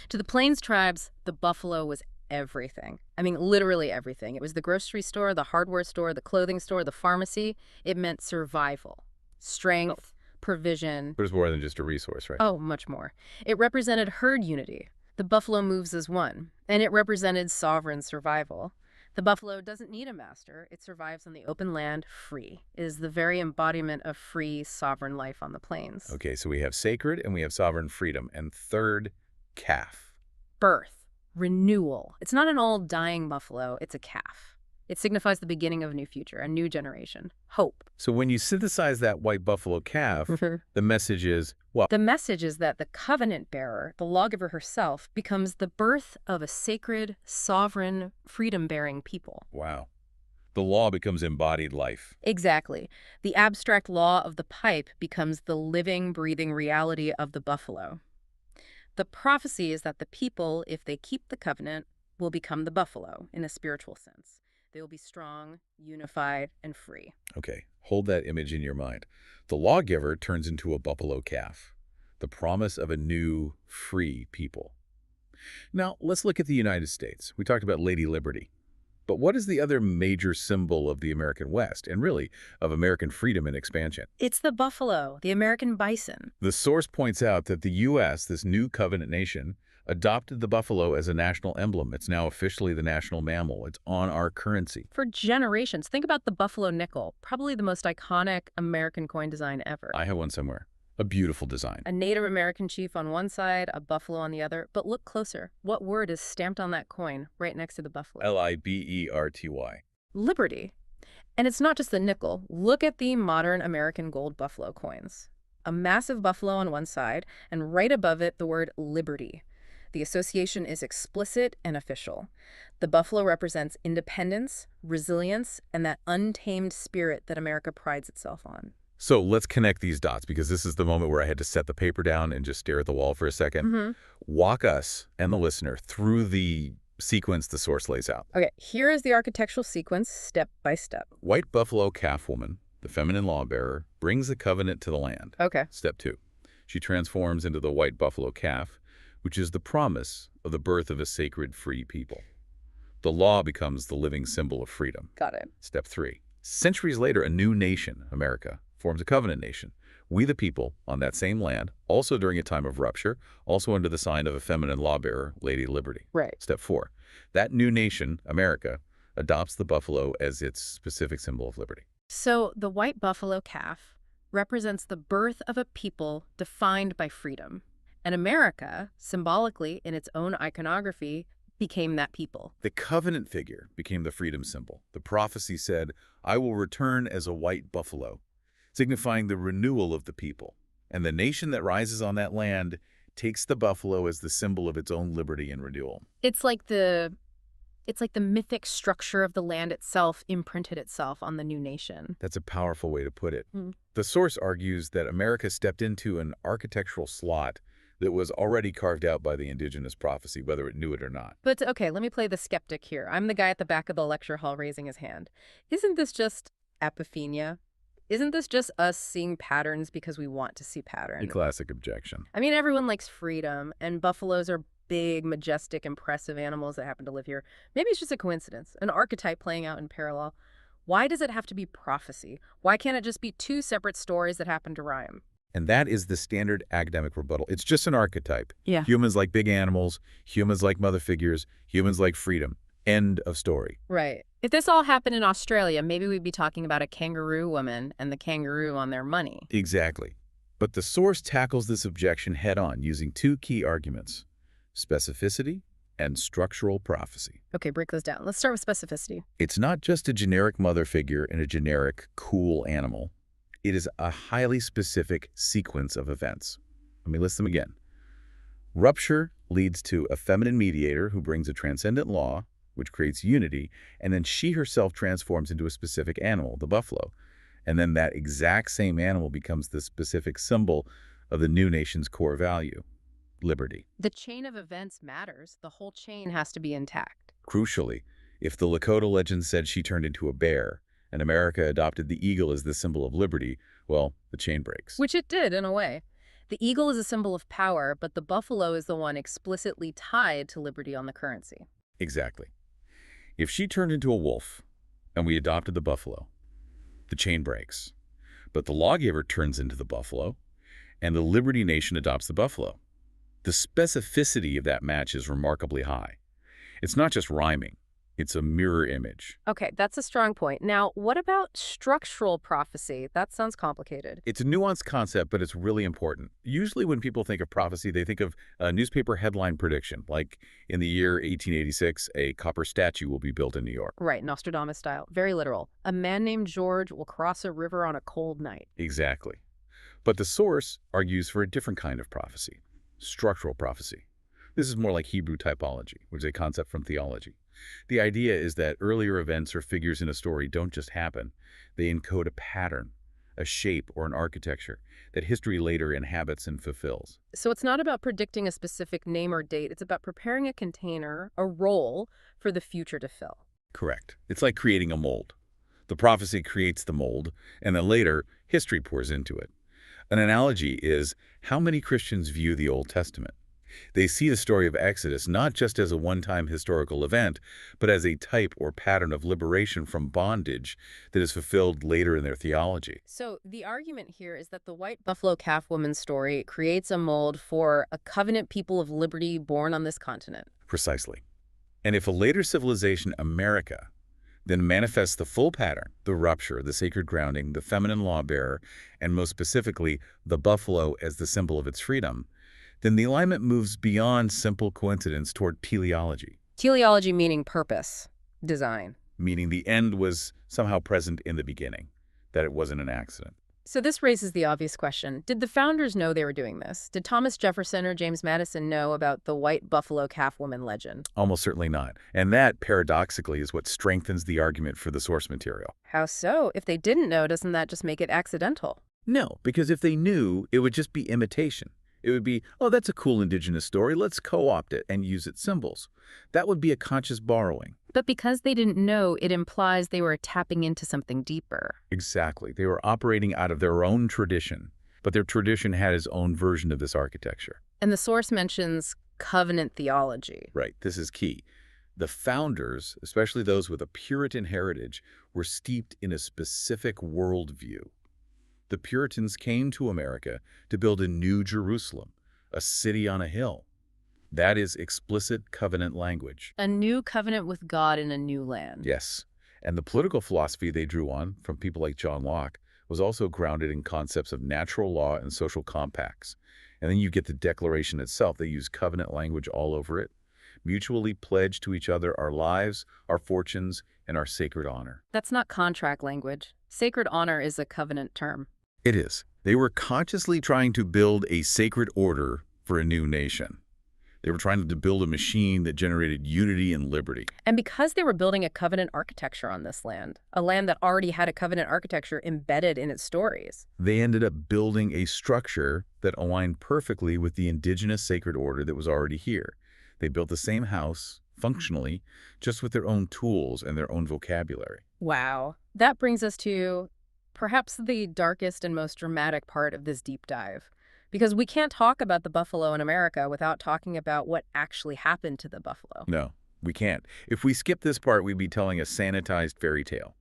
To the Plains tribes, the buffalo was everything. I mean, literally everything. It was the grocery store, the hardware store, the clothing store, the pharmacy. It meant survival, strength, provision. but it's more than just a resource, right? Oh, much more. It represented herd unity. The buffalo moves as one, and it represented sovereign survival. The buffalo doesn't need a master. It survives on the open land free. It is the very embodiment of free, sovereign life on the plains. Okay, so we have sacred and we have sovereign freedom. And third, calf. Birth, renewal. It's not an old dying buffalo, it's a calf. It signifies the beginning of a new future, a new generation, hope. So when you synthesize that white buffalo calf, the message is what? The message is that the covenant bearer, the lawgiver herself, becomes the birth of a sacred, sovereign, freedom-bearing people. Wow. The law becomes embodied life. Exactly. The abstract law of the pipe becomes the living, breathing reality of the buffalo. The prophecy is that the people, if they keep the covenant, will become the buffalo in a spiritual sense. They will be strong, unified, and free. Okay, hold that image in your mind. The lawgiver turns into a buffalo calf, the promise of a new, free people. Now, let's look at the United States. We talked about Lady Liberty. But what is the other major symbol of the American West, and really of American freedom and expansion? It's the buffalo, the American bison. The source points out that the U.S., this new covenant nation, adopted the buffalo as a national emblem. It's now officially the national mammal. It's on our currency. For generations, think about the buffalo nickel, probably the most iconic American coin design ever. I have one somewhere. A beautiful design. A Native American chief on one side, a buffalo on the other. But look closer. What word is stamped on that coin right next to the buffalo? Liberty. Liberty. And it's not just the nickel. Look at the modern American gold buffalo coins. A massive buffalo on one side, and right above it, the word liberty. The association is explicit and official. The buffalo represents independence, resilience, and that untamed spirit that America prides itself on. So let's connect these dots, because this is the moment where I had to set the paper down and just stare at the wall for a second. Walk us and the listener through the sequence the source lays out. Okay, here is the architectural sequence, step by step. White buffalo calf woman, the feminine lawbearer, brings the covenant to the land. Okay. Step 2. She transforms into the white buffalo calf, which is the promise of the birth of a sacred free people. The law becomes the living symbol of freedom. Got it. Step 3. Centuries later, a new nation, America, forms a covenant nation. We the people, on that same land, also during a time of rupture, also under the sign of a feminine lawbearer, Lady Liberty. Right. Step 4. That new nation, America, adopts the buffalo as its specific symbol of liberty. So the white buffalo calf represents the birth of a people defined by freedom. And America, symbolically in its own iconography, became that people. The covenant figure became the freedom symbol. The prophecy said, "I will return as a white buffalo," signifying the renewal of the people. And the nation that rises on that land takes the buffalo as the symbol of its own liberty and renewal. It's like the mythic structure of the land itself imprinted itself on the new nation. That's a powerful way to put it. The source argues that America stepped into an architectural slot that was already carved out by the indigenous prophecy, whether it knew it or not. But okay, let me play the skeptic here. I'm the guy at the back of the lecture hall raising his hand. Isn't this just apophenia? Isn't this just us seeing patterns because we want to see patterns? A classic objection. I mean, everyone likes freedom, and buffaloes are big, majestic, impressive animals that happen to live here. Maybe it's just a coincidence, an archetype playing out in parallel. Why does it have to be prophecy? Why can't it just be two separate stories that happen to rhyme? And that is the standard academic rebuttal. It's just an archetype. Yeah. Humans like big animals, humans like mother figures, humans like freedom. End of story. Right. If this all happened in Australia, maybe we'd be talking about a kangaroo woman and the kangaroo on their money. Exactly. But the source tackles this objection head-on using two key arguments: specificity and structural prophecy. Okay, break those down. Let's start with specificity. It's not just a generic mother figure and a generic cool animal. It is a highly specific sequence of events. Let me list them again. Rupture leads to a feminine mediator who brings a transcendent law, which creates unity, and then she herself transforms into a specific animal, the buffalo. And then that exact same animal becomes the specific symbol of the new nation's core value, liberty. The chain of events matters. The whole chain has to be intact. Crucially, if the Lakota legend said she turned into a bear, and America adopted the eagle as the symbol of liberty, well, the chain breaks. Which it did, in a way. The eagle is a symbol of power, but the buffalo is the one explicitly tied to liberty on the currency. Exactly. If she turned into a wolf, and we adopted the buffalo, the chain breaks. But the lawgiver turns into the buffalo, and the Liberty Nation adopts the buffalo. The specificity of that match is remarkably high. It's not just rhyming. It's a mirror image. Okay, that's a strong point. Now, what about structural prophecy? That sounds complicated. It's a nuanced concept, but it's really important. Usually when people think of prophecy, they think of a newspaper headline prediction, like in the year 1886, a copper statue will be built in New York. Right, Nostradamus style. Very literal. A man named George will cross a river on a cold night. Exactly. But the source argues for a different kind of prophecy, structural prophecy. This is more like Hebrew typology, which is a concept from theology. The idea is that earlier events or figures in a story don't just happen. They encode a pattern, a shape, or an architecture that history later inhabits and fulfills. So it's not about predicting a specific name or date. It's about preparing a container, a role, for the future to fill. Correct. It's like creating a mold. The prophecy creates the mold, and then later, history pours into it. An analogy is how many Christians view the Old Testament. They see the story of Exodus not just as a one-time historical event, but as a type or pattern of liberation from bondage that is fulfilled later in their theology. So the argument here is that the white buffalo calf woman's story creates a mold for a covenant people of liberty born on this continent. Precisely. And if a later civilization, America, then manifests the full pattern, the rupture, the sacred grounding, the feminine law-bearer, and most specifically, the buffalo as the symbol of its freedom, then the alignment moves beyond simple coincidence toward teleology. Teleology meaning purpose, design. Meaning the end was somehow present in the beginning, that it wasn't an accident. So this raises the obvious question. Did the founders know they were doing this? Did Thomas Jefferson or James Madison know about the white buffalo calf woman legend? Almost certainly not. And that, paradoxically, is what strengthens the argument for the source material. How so? If they didn't know, doesn't that just make it accidental? No, because if they knew, it would just be imitation. It would be, oh, that's a cool indigenous story, let's co-opt it and use its symbols. That would be a conscious borrowing. But because they didn't know, it implies they were tapping into something deeper. Exactly. They were operating out of their own tradition, but their tradition had its own version of this architecture. And the source mentions covenant theology. Right. This is key. The founders, especially those with a Puritan heritage, were steeped in a specific worldview. The Puritans came to America to build a new Jerusalem, a city on a hill. That is explicit covenant language. A new covenant with God in a new land. Yes. And the political philosophy they drew on from people like John Locke was also grounded in concepts of natural law and social compacts. And then you get the Declaration itself. They use covenant language all over it. Mutually pledge to each other our lives, our fortunes, and our sacred honor. That's not contract language. Sacred honor is a covenant term. It is. They were consciously trying to build a sacred order for a new nation. They were trying to build a machine that generated unity and liberty. And because they were building a covenant architecture on this land, a land that already had a covenant architecture embedded in its stories, they ended up building a structure that aligned perfectly with the indigenous sacred order that was already here. They built the same house, functionally, just with their own tools and their own vocabulary. Wow. That brings us to perhaps the darkest and most dramatic part of this deep dive. Because we can't talk about the buffalo in America without talking about what actually happened to the buffalo. No, we can't. If we skip this part, we'd be telling a sanitized fairy tale.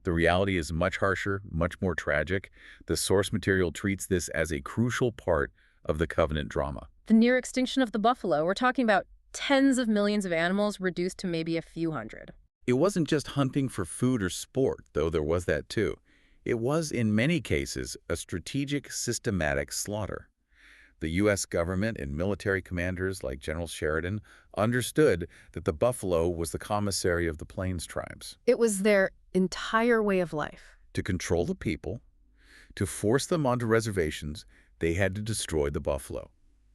The reality is much harsher, much more tragic. The source material treats this as a crucial part of the covenant drama. The near extinction of the buffalo, we're talking about tens of millions of animals reduced to maybe a few hundred. It wasn't just hunting for food or sport, though there was that too. It was, in many cases, a strategic, systematic slaughter. The U.S. government and military commanders like General Sheridan understood that the buffalo was the commissary of the Plains tribes. It was their entire way of life. To control the people, to force them onto reservations, they had to destroy the buffalo.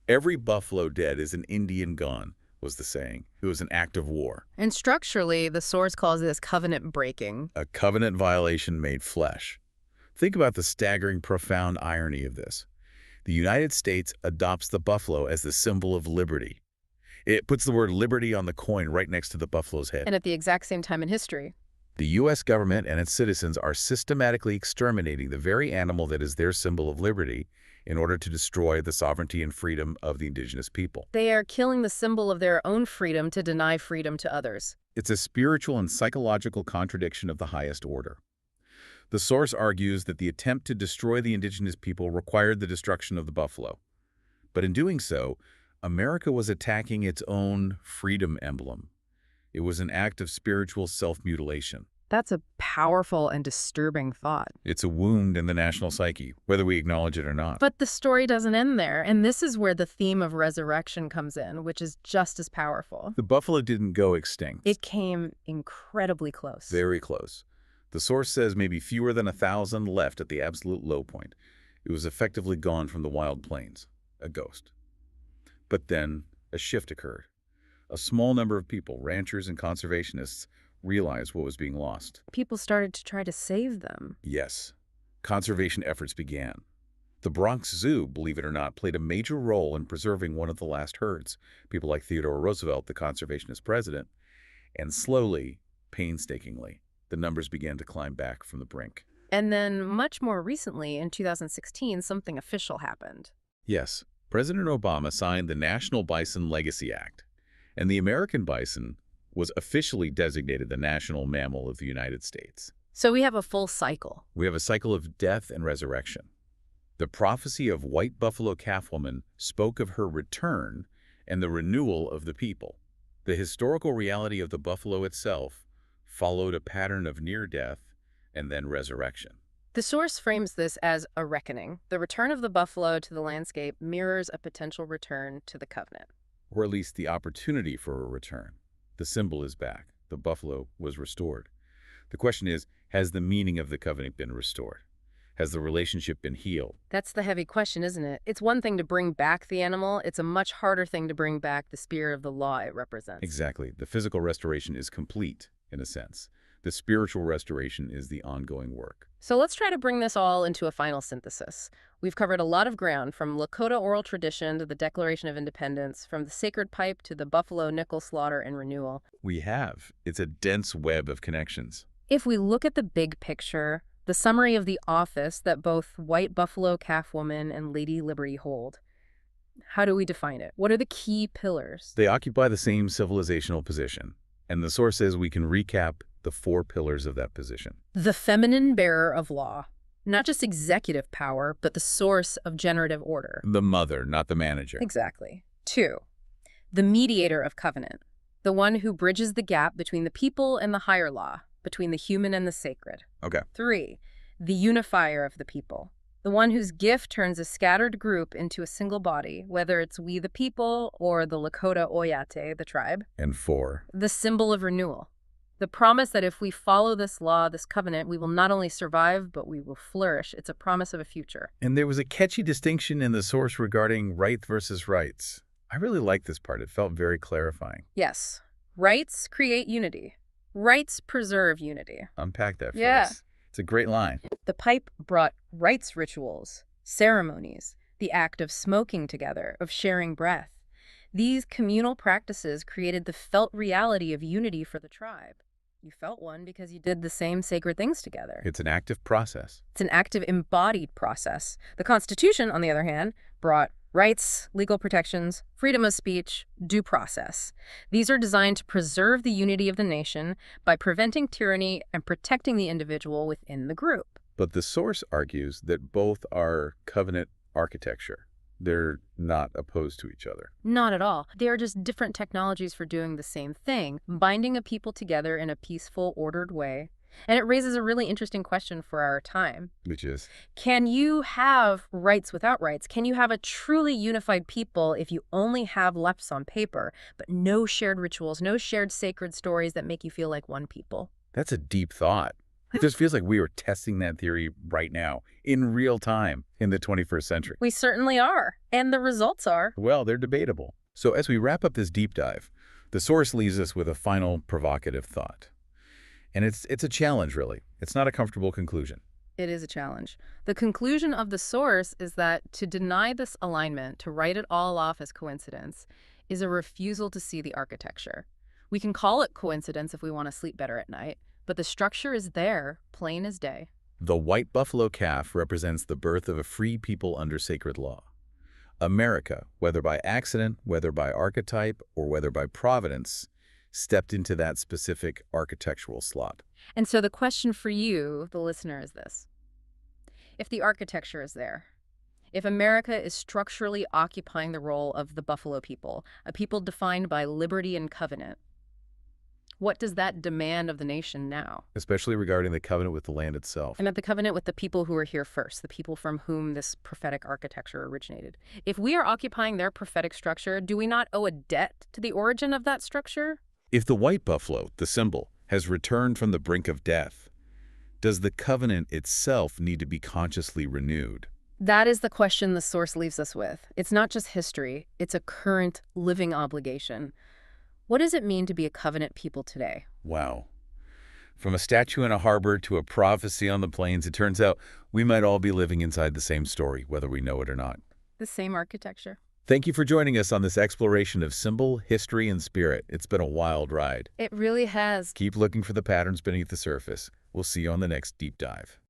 Every buffalo dead is an Indian gone, was the saying. It was an act of war. And structurally, the source calls this covenant breaking. A covenant violation made flesh. Think about the staggering, profound irony of this. The United States adopts the buffalo as the symbol of liberty. It puts the word liberty on the coin right next to the buffalo's head. And at the exact same time in history, the U.S. government and its citizens are systematically exterminating the very animal that is their symbol of liberty in order to destroy the sovereignty and freedom of the indigenous people. They are killing the symbol of their own freedom to deny freedom to others. It's a spiritual and psychological contradiction of the highest order. The source argues that the attempt to destroy the indigenous people required the destruction of the buffalo. But in doing so, America was attacking its own freedom emblem. It was an act of spiritual self-mutilation. That's a powerful and disturbing thought. It's a wound in the national psyche, whether we acknowledge it or not. But the story doesn't end there, and this is where the theme of resurrection comes in, which is just as powerful. The buffalo didn't go extinct. It came incredibly close. Very close. The source says maybe fewer than 1,000 left at the absolute low point. It was effectively gone from the wild plains, a ghost. But then a shift occurred. A small number of people, ranchers and conservationists, realized what was being lost. People started to try to save them. Yes. Conservation efforts began. The Bronx Zoo, believe it or not, played a major role in preserving one of the last herds. People like Theodore Roosevelt, the conservationist president. And slowly, painstakingly, the numbers began to climb back from the brink. And then, much more recently, in 2016, something official happened. Yes. President Obama signed the National Bison Legacy Act, and the American bison was officially designated the national mammal of the United States. So we have a full cycle. We have a cycle of death and resurrection. The prophecy of White Buffalo Calf Woman spoke of her return and the renewal of the people. The historical reality of the buffalo itself followed a pattern of near death and then resurrection. The source frames this as a reckoning. The return of the buffalo to the landscape mirrors a potential return to the covenant. Or at least the opportunity for a return. The symbol is back. The buffalo was restored. The question is, has the meaning of the covenant been restored? Has the relationship been healed? That's the heavy question, isn't it? It's one thing to bring back the animal. It's a much harder thing to bring back the spirit of the law it represents. Exactly. The physical restoration is complete, in a sense. The spiritual restoration is the ongoing work. So let's try to bring this all into a final synthesis. We've covered a lot of ground, from Lakota oral tradition to the Declaration of Independence, from the sacred pipe to the buffalo nickel slaughter and renewal. We have. It's a dense web of connections. If we look at the big picture, the summary of the office that both White Buffalo Calf Woman and Lady Liberty hold, how do we define it? What are the key pillars? They occupy the same civilizational position, and the source says we can recap the 4 pillars of that position. The feminine bearer of law, not just executive power, but the source of generative order. The mother, not the manager. Exactly. 2, the mediator of covenant, the one who bridges the gap between the people and the higher law, between the human and the sacred. Okay. 3, the unifier of the people, the one whose gift turns a scattered group into a single body, whether it's we the people or the Lakota Oyate, the tribe. And 4, The symbol of renewal, the promise that if we follow this law, this covenant, we will not only survive, but we will flourish. It's a promise of a future. and there was a catchy distinction in the source regarding right versus rights. I really liked this part. It felt very clarifying. Yes, rights create unity. Rights preserve unity. Unpack that for Yeah. us. It's a great line. The pipe brought rights rituals, ceremonies, the act of smoking together, of sharing breath. These communal practices created the felt reality of unity for the tribe. You felt one because you did the same sacred things together. It's an active process. It's an active, embodied process. The Constitution, on the other hand, brought rights, legal protections, freedom of speech, due process. These are designed to preserve the unity of the nation by preventing tyranny and protecting the individual within the group. But the source argues that both are covenant architecture. They're not opposed to each other. Not at all. They are just different technologies for doing the same thing, binding a people together in a peaceful, ordered way. And it raises a really interesting question for our time. Which is? Can you have rights without rights? Can you have a truly unified people if you only have leps on paper, but no shared rituals, no shared sacred stories that make you feel like one people? That's a deep thought. It just feels like we are testing that theory right now, in real time, in the 21st century. We certainly are. And the results are. Well, they're debatable. So as we wrap up this deep dive, the source leaves us with a final provocative thought. And it's a challenge, really. It's not a comfortable conclusion. It is a challenge. The conclusion of the source is that to deny this alignment, to write it all off as coincidence, is a refusal to see the architecture. We can call it coincidence if we want to sleep better at night, but the structure is there, plain as day. The white buffalo calf represents the birth of a free people under sacred law. America, whether by accident, whether by archetype, or whether by providence, stepped into that specific architectural slot. And so the question for you, the listener, is this. If the architecture is there, if America is structurally occupying the role of the Buffalo people, a people defined by liberty and covenant, what does that demand of the nation now? Especially regarding the covenant with the land itself. And at the covenant with the people who were here first, the people from whom this prophetic architecture originated. If we are occupying their prophetic structure, do we not owe a debt to the origin of that structure? If the white buffalo, the symbol, has returned from the brink of death, does the covenant itself need to be consciously renewed? That is the question the source leaves us with. It's not just history, it's a current living obligation. What does it mean to be a covenant people today? Wow. From a statue in a harbor to a prophecy on the plains, it turns out we might all be living inside the same story, whether we know it or not. The same architecture. Thank you for joining us on this exploration of symbol, history, and spirit. It's been a wild ride. It really has. Keep looking for the patterns beneath the surface. We'll see you on the next deep dive.